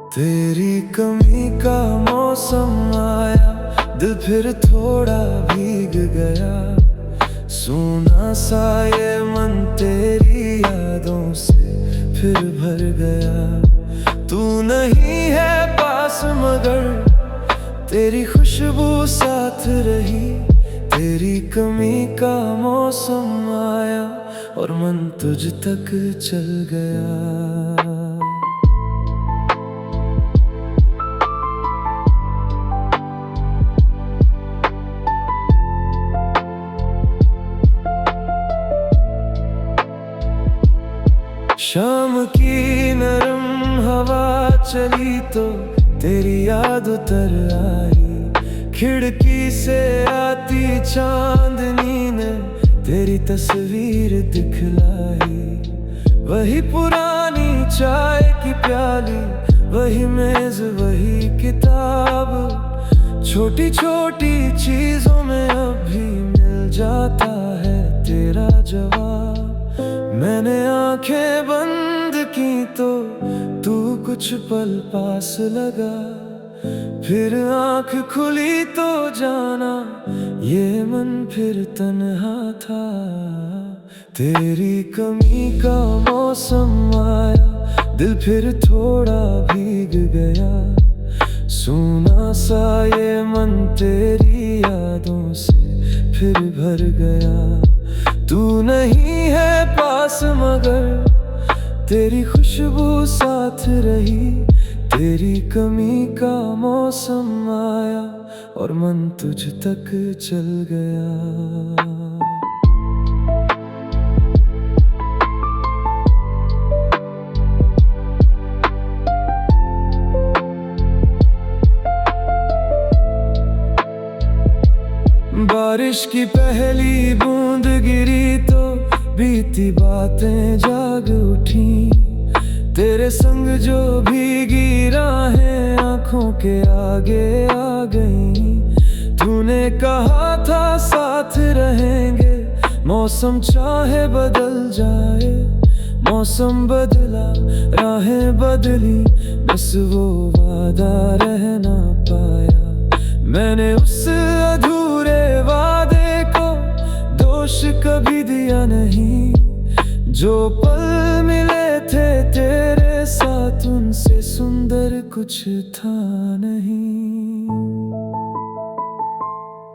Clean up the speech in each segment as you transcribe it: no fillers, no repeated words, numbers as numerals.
तेरी कमी का मौसम आया, दिल फिर थोड़ा भीग गया। सूना सा ये मन तेरी यादों से फिर भर गया। तू नहीं है पास मगर तेरी खुशबू साथ रही। तेरी कमी का मौसम आया और मन तुझ तक चल गया। शाम की नरम हवा चली तो तेरी याद उतर आई। खिड़की से आती चांदनी ने तेरी तस्वीर दिखलाई। वही पुरानी चाय की प्याली, वही मेज, वही किताब। छोटी छोटी चीजों में अब भी मिल जाता है तेरा जवाब। मैंने आंखें बंद की तो तू कुछ पल पास लगा। फिर आंख खुली तो जाना ये मन फिर तन्हा था। तेरी कमी का मौसम आया, दिल फिर थोड़ा भीग गया। सूना सा ये मन तेरी यादों से फिर भर गया। तू नहीं है पास मगर तेरी खुशबू साथ रही। तेरी कमी का मौसम आया और मन तुझ तक चल गया। बारिश की पहली बूंद गिरी तो बीती बातें जाग उठी। तेरे संग जो भीगी राहें आंखों के आगे आ गई। तूने कहा था साथ रहेंगे, मौसम चाहे बदल जाए। मौसम बदला, राहें बदली, बस वो वादा रह ना पाया। मैंने उस अधूरे वादे को दोष कभी दिया नहीं। जो पल मिले थे तेरे साथ उनसे सुंदर कुछ था नहीं।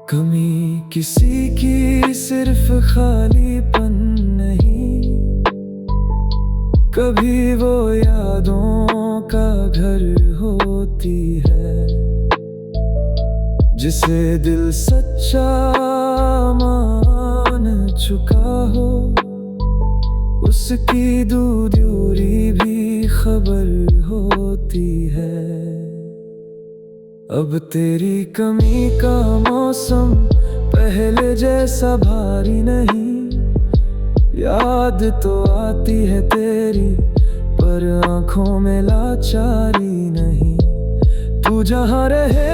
कमी किसी की सिर्फ खालीपन नहीं, कभी वो यादों का घर होती है। जिसे दिल सच्चा मान चुका हो, उसकी दूरी भी खबर होती है। अब तेरी कमी का मौसम पहले जैसा भारी नहीं। याद तो आती है तेरी पर आंखों में लाचारी नहीं। तू जहाँ रहे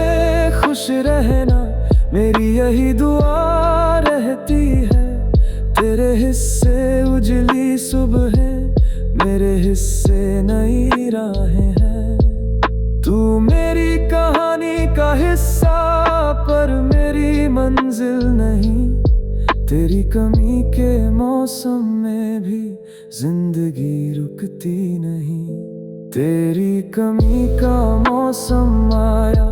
खुश रहना, मेरी यही दुआ रहती है। तेरे हिस्से उजली सुबह, मेरे हिस्से नई राहें हैं। तू मेरी कहानी का हिस्सा पर मेरी मंजिल नहीं। तेरी कमी के मौसम में भी जिंदगी रुकती नहीं। तेरी कमी का मौसम आया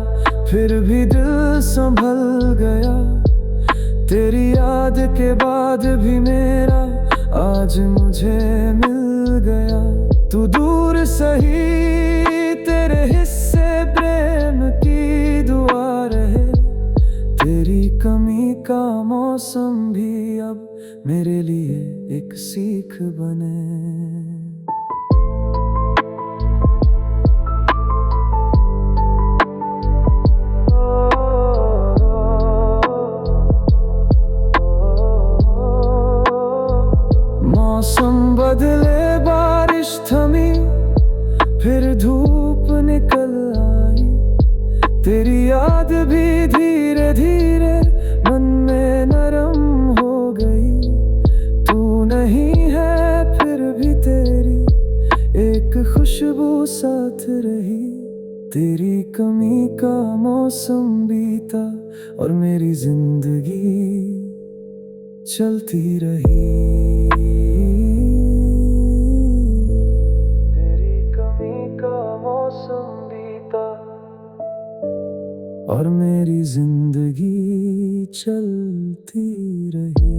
फिर भी दिल संभल गया। तेरी याद के बाद भी मेरा आज मुझे मिल गया। तू दूर सही, तेरे हिस्से प्रेम की दुआ रहे। तेरी कमी का मौसम भी अब मेरे लिए एक सीख बने। मौसम बदले, बारिश थमी, फिर धूप निकल आई। तेरी याद भी धीरे धीरे मन में नरम हो गई। तू नहीं है फिर भी तेरी एक खुशबू साथ रही। तेरी कमी का मौसम बीता और मेरी जिंदगी चलती रही। तेरी कमी का मौसम बीता और मेरी जिंदगी चलती रही।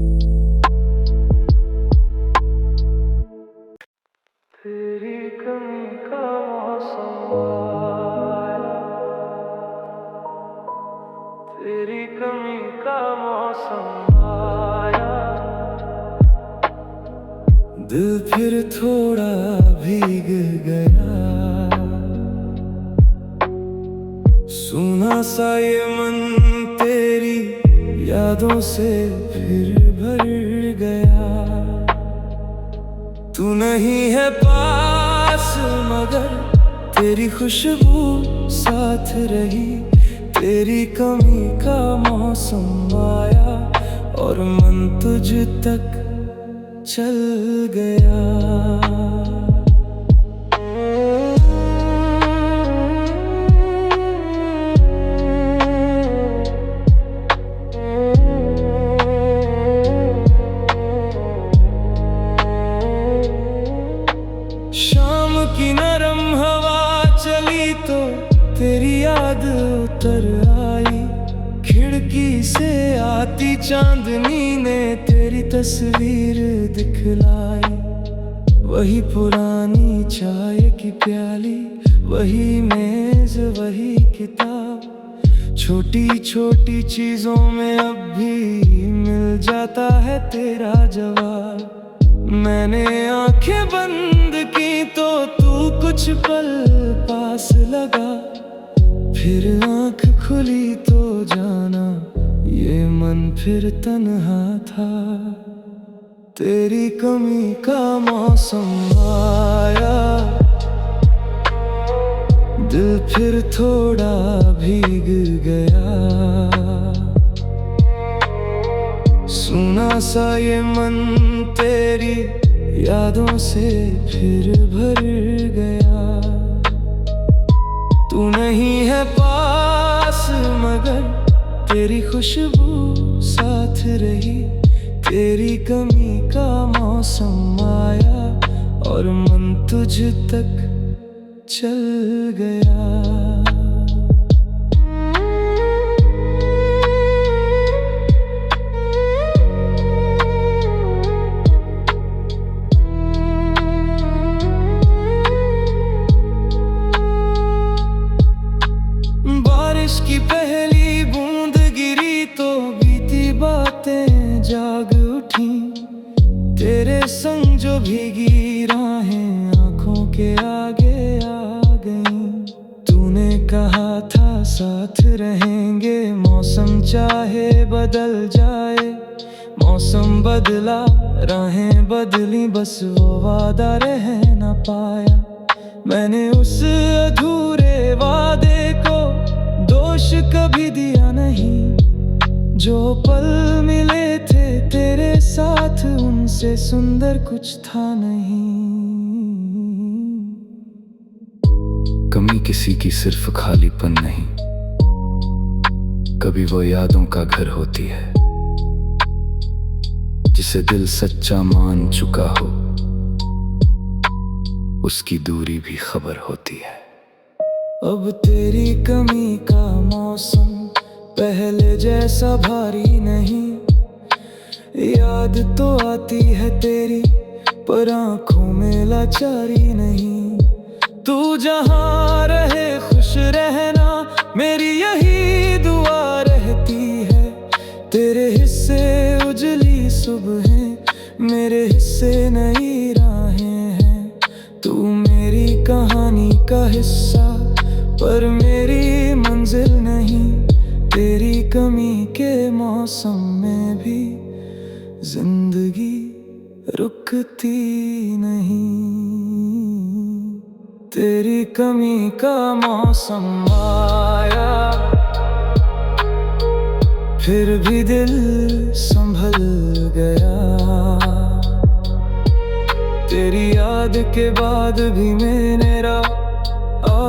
तेरी कमी का मौसम आया, तेरी कमी का मौसम आया, दिल फिर थोड़ा भीग गया, सूना सा ये मन तेरी यादों से फिर भर गया। तू नहीं है पास मगर तेरी खुशबू साथ रही। तेरी कमी का मौसम आया और मन तुझ तक चल गया। शाम की नरम हवा चली तो तेरी याद उतर आई। खिड़की से आती चांदनी ने तेरी तस्वीर दिखलाई। वही पुरानी चाय की प्याली, वही मेज, वही किताब। छोटी छोटी चीजों में अब भी मिल जाता है तेरा जवाब। मैंने आंखें बंद की तो तू कुछ पल पास लगा, फिर आंख खुली तो जाना ये मन फिर तन्हा था। तेरी कमी का मौसम आया, दिल फिर थोड़ा भीग गया, सूना सा ये मन तेरी यादों से फिर भर गया। तू नहीं है पास मगर तेरी खुशबू साथ रही। तेरी कमी का मौसम आया और मन तुझ तक चल गया। बारिश की पहली बूंद गिरी तो बीती बातें जाग उठी। तेरे संग जो भीगी राहें आंखों के आगे आ गईं। तूने कहा था साथ रहेंगे, मौसम चाहे बदल जाए। मौसम बदला, राहें बदली, बस वो वादा रह न पाया। मैंने उस अधूरे वादे को दोष कभी दिया नहीं। जो पल मिले थे तेरे साथ उनसे सुंदर कुछ था नहीं। कमी किसी की सिर्फ खालीपन नहीं, कभी वो यादों का घर होती है जिसे दिल सच्चा मान चुका हो, उसकी दूरी भी खबर होती है। अब तेरी कमी का मौसम पहले जैसा भारी नहीं। याद तो आती है तेरी पर आंखों में लाचारी नहीं। तू जहाँ रहे खुश रहना, मेरी यही दुआ रहती है। तेरे हिस्से उजली सुबहें, मेरे हिस्से नई राहें हैं। तू मेरी कहानी का हिस्सा पर मेरी मंजिल नहीं। तेरी कमी के मौसम में भी जिंदगी रुकती नहीं। तेरी कमी का मौसम आया, फिर भी दिल संभल गया। तेरी याद के बाद भी मेरा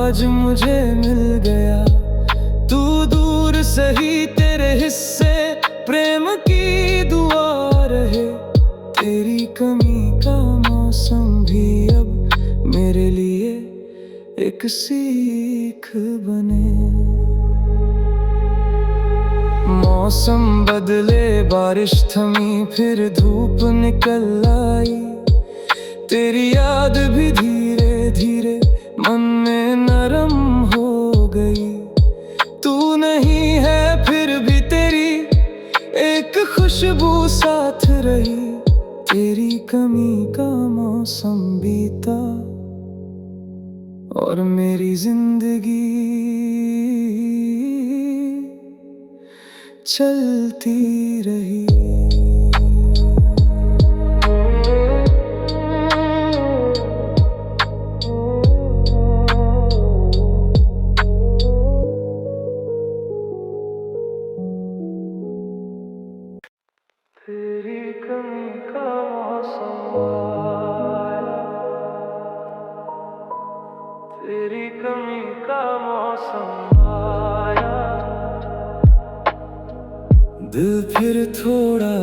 आज मुझे मिल गया। तू दूर सही, तेरे हिस्से प्रेम की दुआ रहे। तेरी कमी का मौसम भी अब मेरे लिए एक सीख बने। मौसम बदले, बारिश थमी, फिर धूप निकल आई। तेरी याद भी धीरे धीरे मन में नरम हो गई। तू नहीं है फिर भी तेरी एक खुशबू साथ रही। तेरी कमी का मौसम बीता और मेरी जिंदगी चलती रही। तेरी कमी का मौसम आया, तेरी कमी का मौसम आया। दिल फिर थोड़ा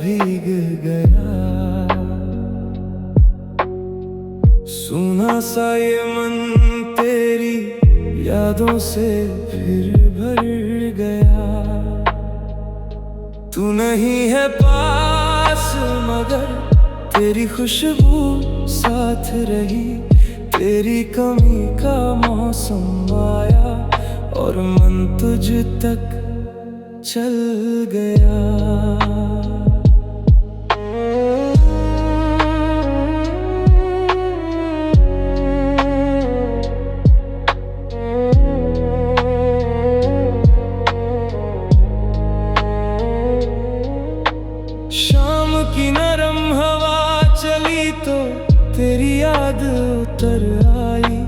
भीग गया। सुना सा ये मन तेरी यादों से फिर भर गया। तू नहीं है पास मगर तेरी खुशबू साथ रही। तेरी कमी का मौसम आया और मन तुझ तक चल गया। शाम की नरम हवा चली तो तेरी याद उतर आई।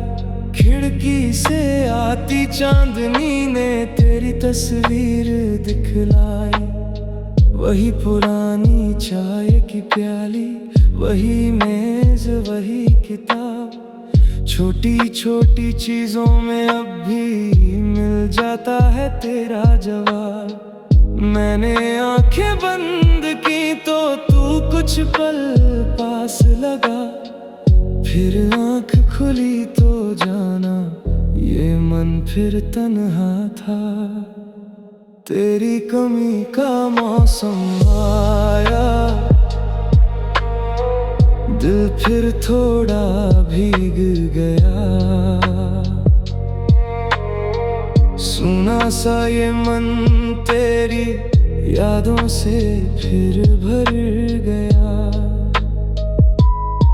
खिड़की से आती चांदनी ने तेरी तस्वीर दिखलाई। वही पुरानी चाय की प्याली, वही मेज, वही किताब। छोटी छोटी चीजों में अब भी मिल जाता है तेरा जवाब। मैंने आंखें बंद की तो तू कुछ पल पास लगा। फिर आंख खुली तो जाना ये मन फिर तन्हा था। तेरी कमी का मौसम आया, दिल फिर थोड़ा भीग गया। सुना सा ये मन तेरी यादों से फिर भर गया।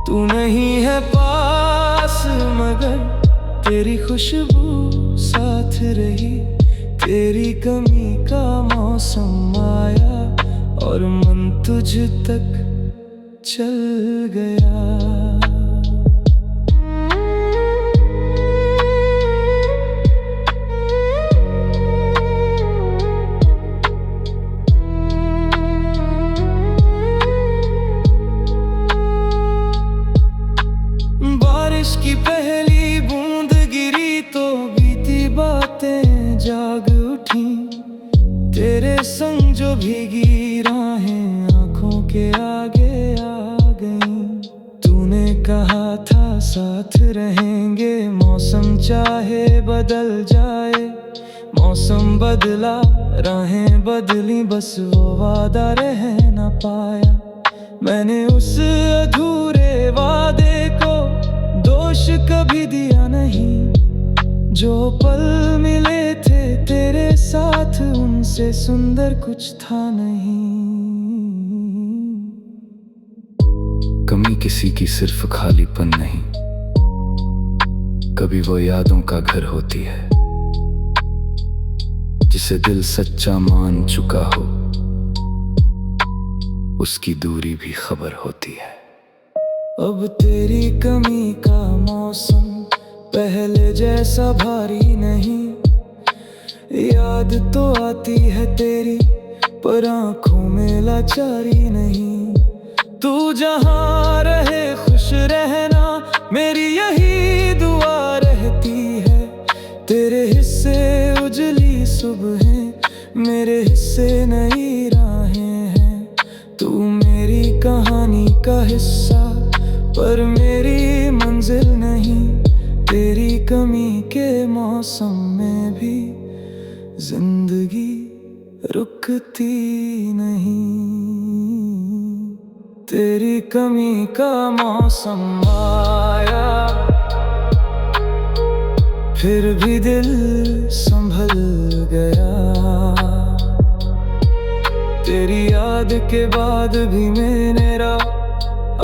तू नहीं है पास मगर तेरी खुशबू साथ रही। तेरी कमी का मौसम आया और मन तुझ तक चल गया। बारिश की पहली बूंद गिरी तो बीती बातें जाग उठी। तेरे संग जो भीगी राहें आंखों के आगे आ गईं। तूने कहा था साथ रहेंगे, मौसम चाहे बदल जाए। मौसम बदला, राहें बदली, बस वो वादा रह न पाया। मैंने उस अधूरे वादे को दोष कभी दिया नहीं। जो पल मिले थे तेरे साथ उनसे सुंदर कुछ था नहीं। कमी किसी की सिर्फ खालीपन नहीं, कभी वो यादों का घर होती है जिसे दिल सच्चा मान चुका हो, उसकी दूरी भी खबर होती है। अब तेरी कमी का मौसम पहले जैसा भारी नहीं। याद तो आती है तेरी पर आंखों में लाचारी नहीं। तू जहाँ रहे खुश रहना, मेरी यही दुआ रहती है। तेरे हिस्से उजली सुबहें, मेरे हिस्से नई राहें हैं। तू मेरी कहानी का हिस्सा, पर मेरी मंजिल नहीं। तेरी कमी के मौसम में भी जिंदगी रुकती नहीं। तेरी कमी का मौसम आया, फिर भी दिल संभल गया। तेरी याद के बाद भी मेरा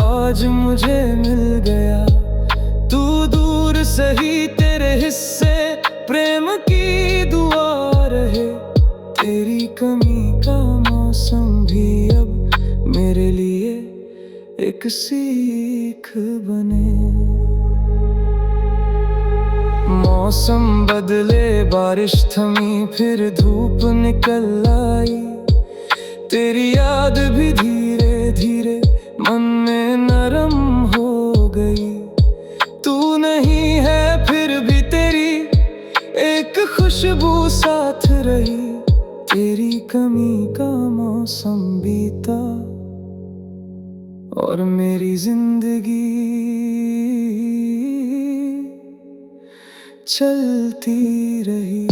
आज मुझे मिल गया। तू दूर सही, तेरे हिस्से प्रेम की दुआ रहे। तेरी कमी का मौसम भी अब मेरे लिए एक सीख बने। मौसम बदले, बारिश थमी, फिर धूप निकल आई। तेरी याद भी धीरे धीरे मन में नरम हो गई। तू नहीं है फिर भी तेरी एक खुशबू साथ रही। तेरी कमी का मौसम बीता और मेरी जिंदगी चलती रही।